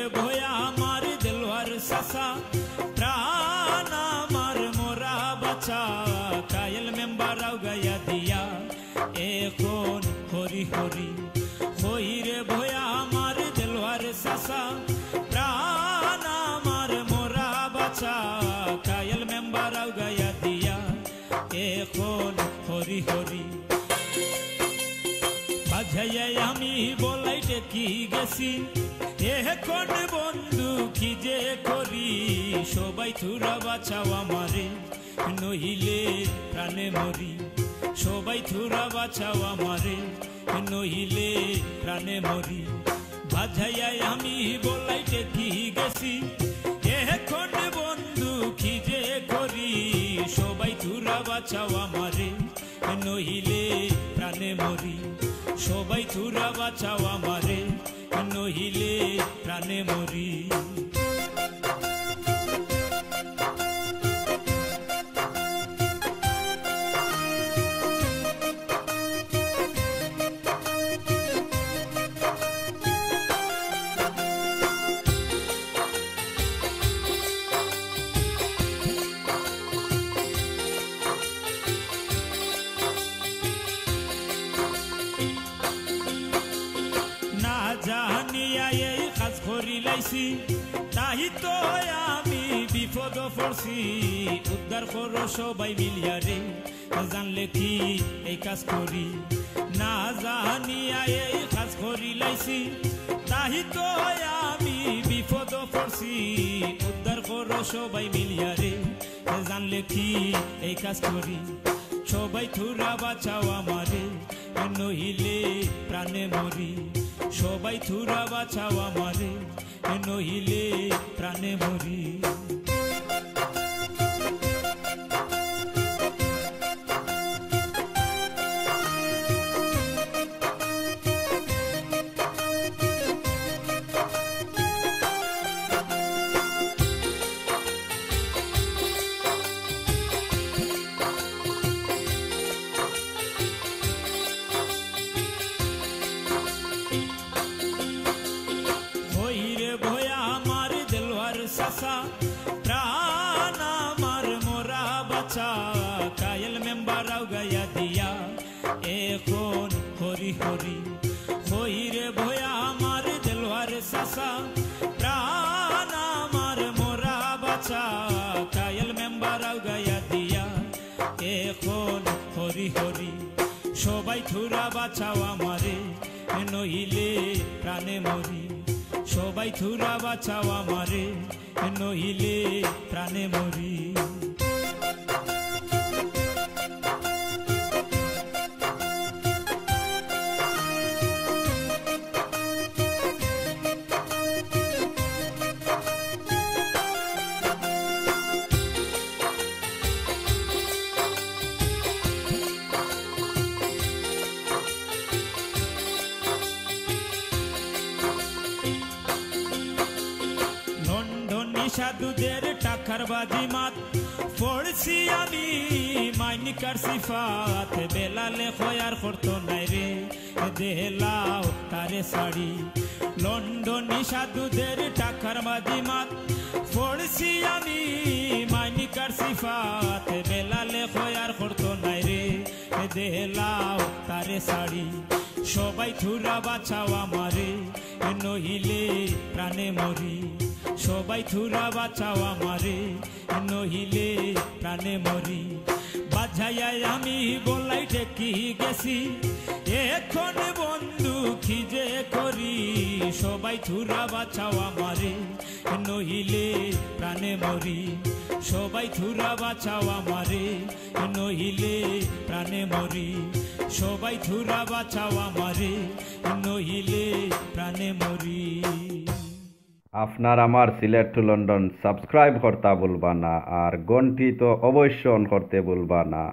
রে ভয়া আমার দেলোয়ার সাসা প্রাণ আমার মোরা বাছা কায়েল মেম্বারাও গায়া দিয়া এখন হরি হরি হই রে ভয়া আমার দেলোয়ার সাসা প্রাণ আমার মোরা বাছা কায়েল মেম্বারাও গায়া দিয়া এখন হরি হরি বাজাইয়াই আমি বলাইতে কি গেছি এখন বন্ধু কি যে করি সবাই থুরা বাঁচাও আমারে নহিলে প্রাণে মরি সবাই থুরা বাঁচাও আমারে নহিলে প্রাণে মরি বাজাইয়াই আমি বলাইতে কি গেছি এখন বন্ধু কি যে করি সবাই থুরা বাঁচাও আমারে নহিলে প্রাণে মরি সবাই থুরা বাঁচাও আমারে নহিলে প্রাণে মরি জানিয়া এই কাজ করিলাইছি তাই তো আমি বিপদ পড়ছি উদ্ধার করো সবাই মিলিয়া রে জানলে কি এই কাজ করি না জানিয়া এই কাজ করিলাইছি তাই তো আমি বিপদ পড়ছি উদ্ধার করো সবাই মিলিয়া রে জানলে কি এই কাজ করি সবাই থুরা বাঁচাও আমারে নহিলে প্রাণে মরি সবাই থুরা বাঁচাও আমারে নহিলে প্রাণে মরি সাসা প্রাণ আমার মোরা বাছা কায়েল মেম্বারাও গায়া দিয়া এখন হরি হরি হই রে ভয়া আমার দেলোয়ার সাসা প্রাণ আমার মোরা বাছা কায়েল মেম্বারাও গায়া দিয়া এখন হরি হরি সবাই থুরা বাঁচাও আমারে নহিলে প্রাণে মরি সবাই থুরা বাঁচাও আমারে নহিলে প্রাণে মরি সাধুদের টাকার বাজি মাত পড়ছি আমি মাইনিকার সিফাত বেলালে খয়ার করতো নাই রে দেলাও তারে শাড়ি লন্ডনী সাধুদের টাকার বাজি মাত পড়ছি আমি মাইনিকার সিফাত বেলালে খয়ার করতো নাই রে দেলাও তারে শাড়ি সবাই থুরা বাঁচাও আমারে নহিলে প্রাণে মরি সবাই থুরা বাঁচাও আমারে নহিলে প্রাণে মরি বাজাইয়াই আমি বলাইতে কি গেছি এখন বন্ধু কি যে করি সবাই থুরা বাঁচাও আমারে নহিলে প্রাণে মরি সবাই থুরা বাঁচাও আমারে নহিলে প্রাণে মরি সবাই থুরা বাঁচাও আমারে নহিলে প্রাণে মরি আপনার আমার সিলেট টু লন্ডন সাবস্ক্রাইব করতে ভুলবা না আর ঘন্টি তো অবশ্যই অন করতে ভুলবা না।